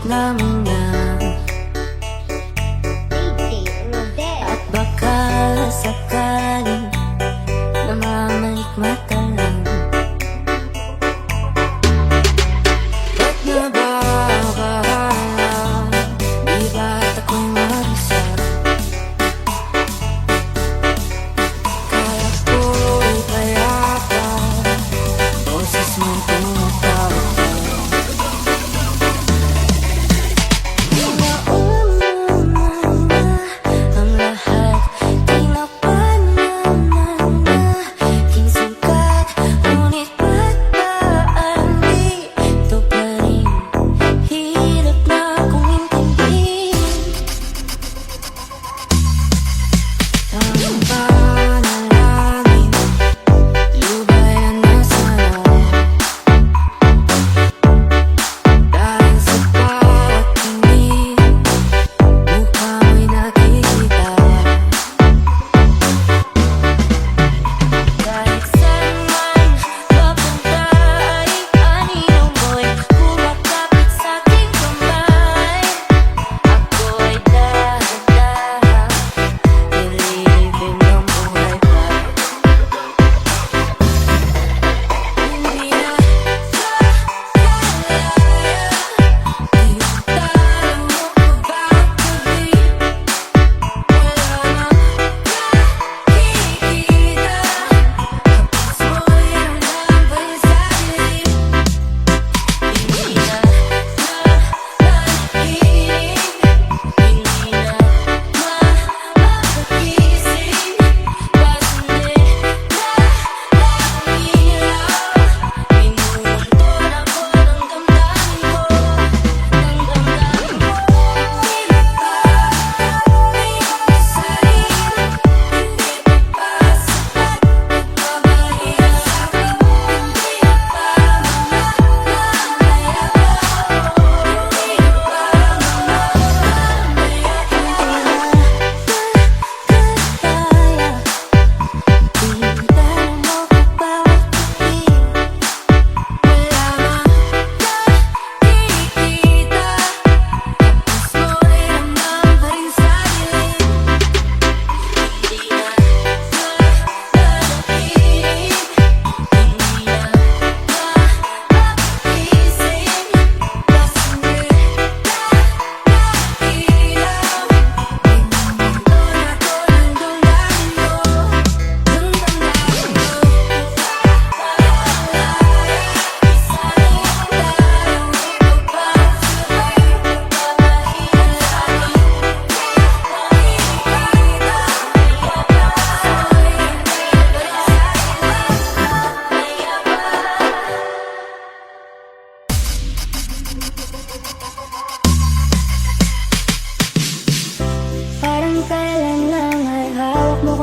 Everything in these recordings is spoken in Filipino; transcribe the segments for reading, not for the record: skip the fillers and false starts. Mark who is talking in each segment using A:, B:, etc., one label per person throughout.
A: na muna. At baka sakaling namamalikmata lang. Ba't na ba kahala? Di ba't ako'y marisap? Kaya ko'y payapa, boses mong tumatawag ka.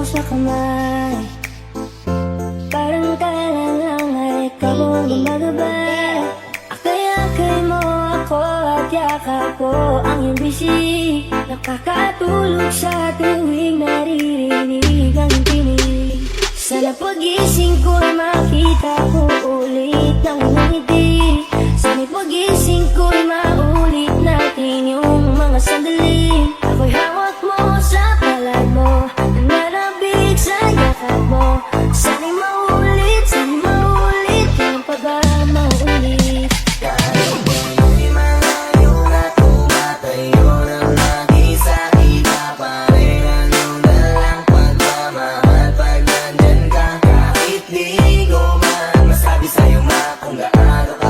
A: Sa kamay, parang kailan lang ay ikaw ang gumagabay. Akay-akay mo ako at yakap ko ang iyong bisi. Nakakatulog sa tuwing naririnig ang tinig. Sana pag-gising ko'y makita ko ulit ng ngiti. Sana pag-gising ko'y maulit natin yung mga sandali. Ako'y hawak mo sa palad mo, sa yakap mo. Sana'y maulit, kailan pa ba maulit?
B: Kahit ko'y malayo at tumatayo ng mag-isa, iba pa rin ang iyong dalang pagmamahal pag nandyan ka. Kahit di ko man masabi sa'yo kung gaano ka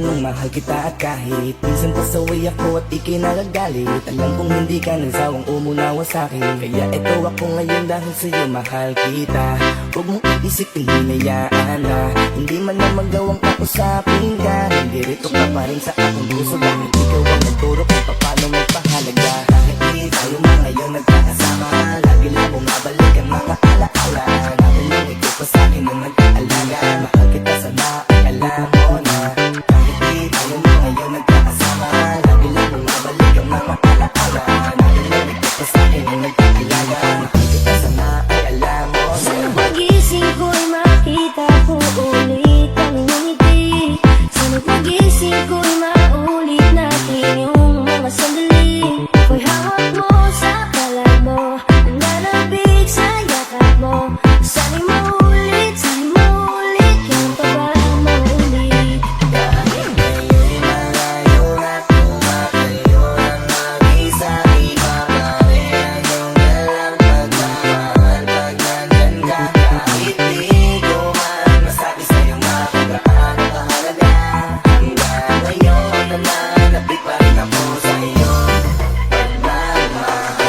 B: nung mahal kita at kahit minsan pasaway ako at ikinagagalit, alam kong hindi ka nagsawang umunawa sa'kin. Kaya eto ako ngayon dahil sa'yo mahal kita. Huwag mong iisip hinayaan na hindi man na magawang kausapin ka. Nandito ka pa rin sa aking puso dahil ikaw ang nagturo kung paano magpahalaga. Kahit di tayo na ngayon nagkakasama, lagi lang bumabalik ang mga alaala natin nung ikaw pa sa'kin ang nag-aalaga. Mahal kita sana ay alam mo na. Kahit di tayo na ngayon nagkakasama, lagi lang bumabalik ang mga alaala natin nung ikaw pa sa'kin ang nag-aalaga. Mahal kita sana ay alam mo na.
A: Sa pagising ko'y makita ko ulit ang iyong ngiti. Sa pagising ko'y maulit natin yung mga sandali. Ako'y hawak mo sa palad mo, nananabig sa yakap mo. Sana'y maulit, kailan pa ba maulit?
B: Kahit ngayon'y malayo na tumatayo ng mag-isa, iba pa rin ang iyong dalang pagmamahal pag nandyan ka. Kahit di ko man masabi sa'yo nga kung gaano kahalaga, hanggang ngayon nananabik pa rin ako sa iyong pagmamahal.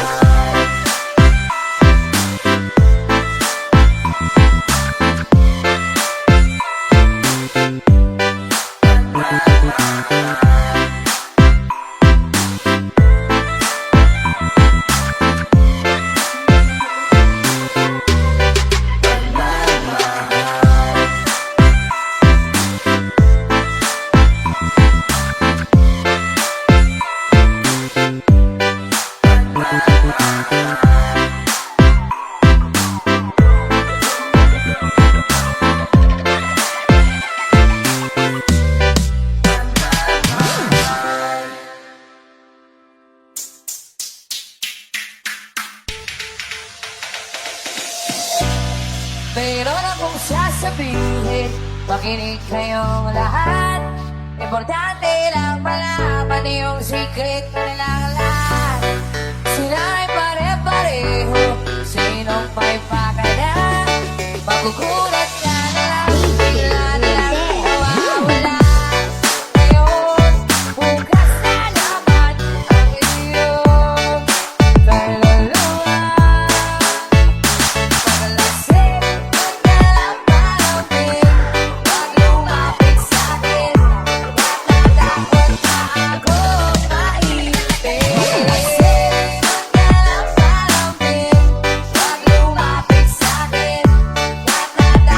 C: Mayroon akong sasabihin, makinig kayong lahat. Importante lang malaman yung secret na nilang lahat. Sila'y pare-pareho, sinong may pakada. Magugulat ka na lang, bigla na lang mawawala. Ngayon, bukas na naman ang iyong kaluluwa. Paglasing, magdalampalapin, wag lumapit sa'kin. Natatakot na akong maipin. Paglasing, magdalampalapin, wag lumapit sa'kin. Natatakot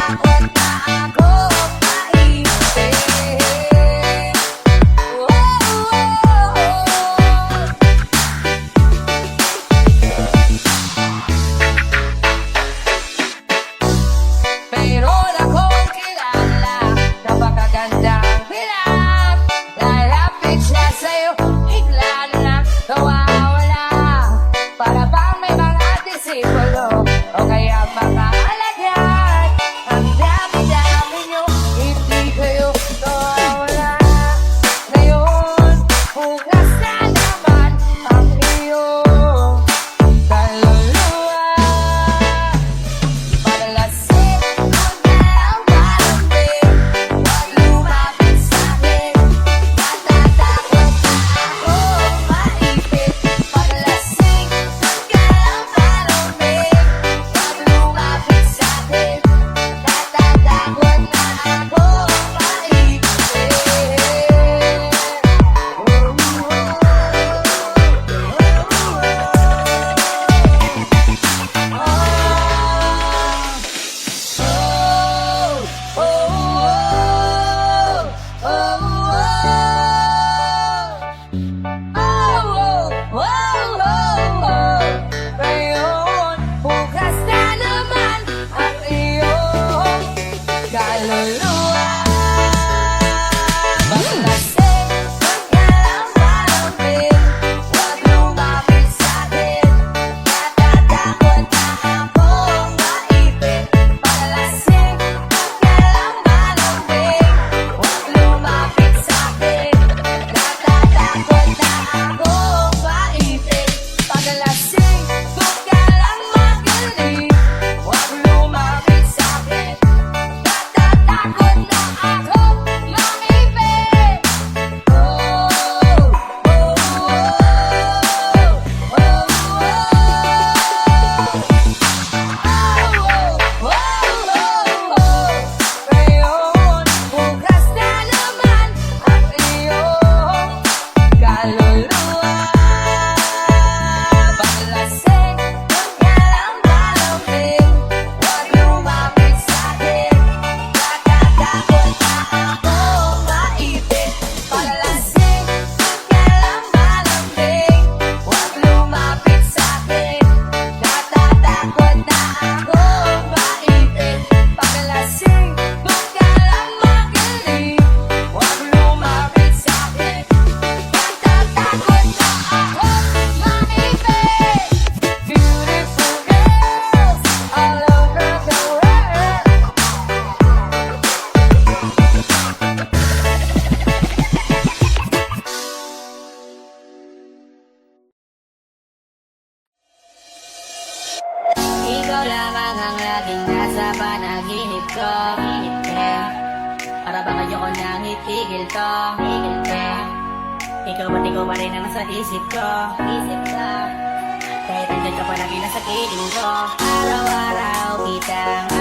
C: sa panaginip ko. Yeah. Para bang ayoko nang itigil to. Yeah. Ikaw ba't ikaw pa rin ang nasa isip ko. Kahit andyan ka palagi nasa kiling ko. Araw-araw kitang